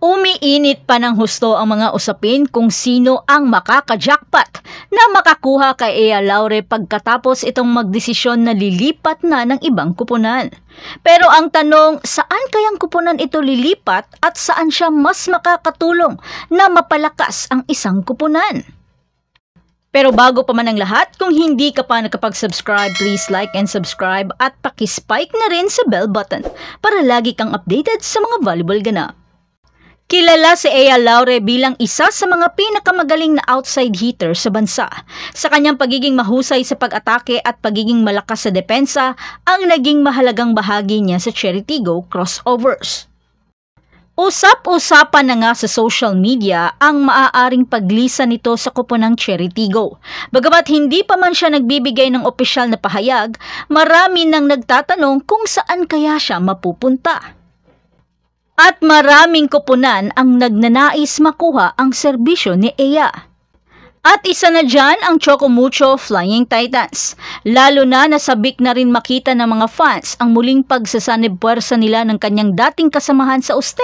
Umiinit pa ng husto ang mga usapin kung sino ang makaka-jackpot na makakuha kay Ea Laure pagkatapos itong magdesisyon na lilipat na ng ibang kupunan. Pero ang tanong, saan kayang kupunan ito lilipat at saan siya mas makakatulong na mapalakas ang isang kupunan? Pero bago pa man ang lahat, kung hindi ka pa nakapag-subscribe, please like and subscribe at pakispike na rin sa bell button para lagi kang updated sa mga volleyball ganap. Kilala si Ea Laure bilang isa sa mga pinakamagaling na outside hitter sa bansa. Sa kanyang pagiging mahusay sa pag-atake at pagiging malakas sa depensa ang naging mahalagang bahagi niya sa Cheritigo crossovers. Usap-usapan na nga sa social media ang maaaring paglisa nito sa kupunang Cheritigo. Bagamat hindi pa man siya nagbibigay ng opisyal na pahayag, marami nang nagtatanong kung saan kaya siya mapupunta. At maraming kupunan ang nagnanais makuha ang serbisyo ni Ea. At isa na dyan ang Chocomucho Flying Titans. Lalo na nasabik na rin makita ng mga fans ang muling pagsasanib puwersa nila ng kanyang dating kasamahan sa uste.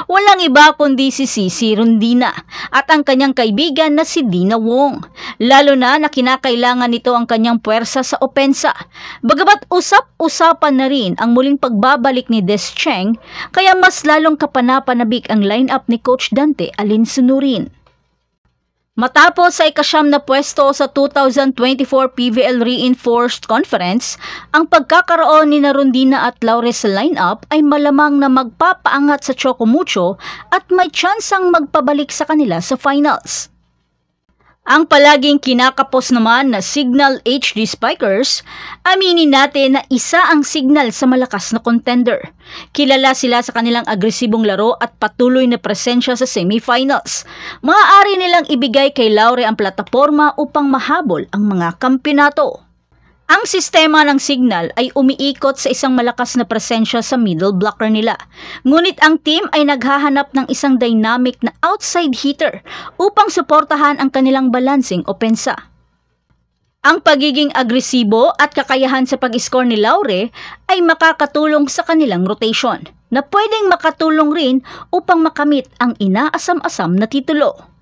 Walang iba kundi si Cici Rondina at ang kanyang kaibigan na si Dina Wong. Lalo na kinakailangan nito ang kanyang puwersa sa opensa. Bagamat usap-usapan na rin ang muling pagbabalik ni Des Cheng, kaya mas lalong kapanapanabik ang lineup ni Coach Dante Alinsunurin. Matapos sa ikasyam na pwesto sa 2024 PVL Reinforced Conference, ang pagkakaroon ni Rondina at Laure sa lineup ay malamang na magpapaangat sa Chocomucho at may tsansang magpabalik sa kanila sa finals. Ang palaging kinakapos naman na Signal HD Spikers, aminin natin na isa ang Signal sa malakas na contender. Kilala sila sa kanilang agresibong laro at patuloy na presensya sa semifinals. Maaari nilang ibigay kay Laure ang plataporma upang mahabol ang mga kampyonato. Ang sistema ng Signal ay umiikot sa isang malakas na presensya sa middle blocker nila. Ngunit ang team ay naghahanap ng isang dynamic na outside hitter upang suportahan ang kanilang balancing opensa. Ang pagiging agresibo at kakayahan sa pag-score ni Laure ay makakatulong sa kanilang rotation na pwedeng makatulong rin upang makamit ang inaasam-asam na titulo.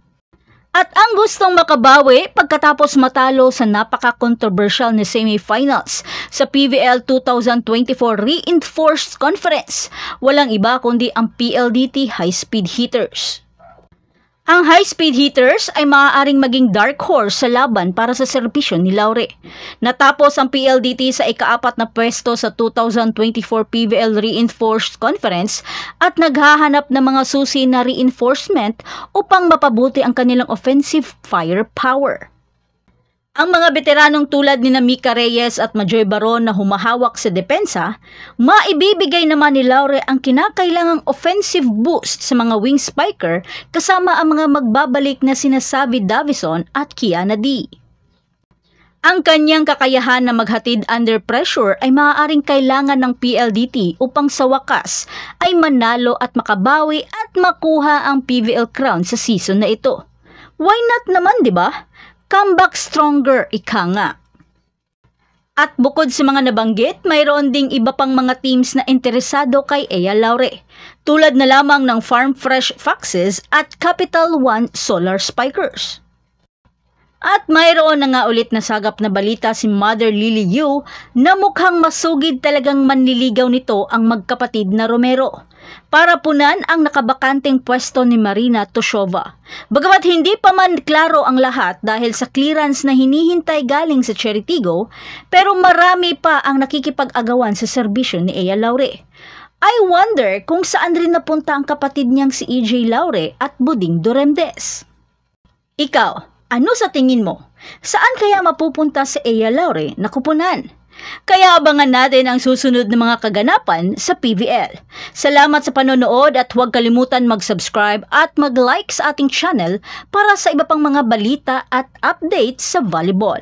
At ang gustong makabawi pagkatapos matalo sa napaka-controversial na semifinals sa PVL 2024 Reinforced Conference, walang iba kundi ang PLDT High Speed Hitters. Ang High Speed Hitters ay maaaring maging dark horse sa laban para sa serbisyo ni Laure. Natapos ang PLDT sa ika-4 na pwesto sa 2024 PVL Reinforced Conference at naghahanap ng mga susi na reinforcement upang mapabuti ang kanilang offensive firepower. Ang mga veteranong tulad ni Mika Reyes at Majoy Baron na humahawak sa depensa, maibibigay naman ni Laure ang kinakailangang offensive boost sa mga wing spiker kasama ang mga magbabalik na sina Savi Davison at Kiana D. Ang kanyang kakayahan na maghatid under pressure ay maaaring kailangan ng PLDT upang sa wakas ay manalo at makabawi at makuha ang PVL crown sa season na ito. Why not naman, di ba? Comeback stronger, ika nga. At bukod sa mga nabanggit, mayroon ding iba pang mga teams na interesado kay Ea Laure, tulad na lamang ng Farm Fresh Foxes at Capital One Solar Spikers. At mayroon na nga ulit na sagap na balita si Mother Lily Yu na mukhang masugid talagang manliligaw nito ang magkapatid na Romero para punan ang nakabakanteng pwesto ni Marina Toshova. Bagamat hindi pa man klaro ang lahat dahil sa clearance na hinihintay galing sa Cheritigo, pero marami pa ang nakikipag-agawan sa serbisyo ni Ea Laure. I wonder kung saan rin napunta ang kapatid niyang si EJ Laure at Buding Doremdes. Ikaw, ano sa tingin mo? Saan kaya mapupunta si Ea Laure na kupunan? Kaya abangan natin ang susunod na mga kaganapan sa PVL. Salamat sa panonood at huwag kalimutan mag-subscribe at mag-like sa ating channel para sa iba pang mga balita at updates sa volleyball.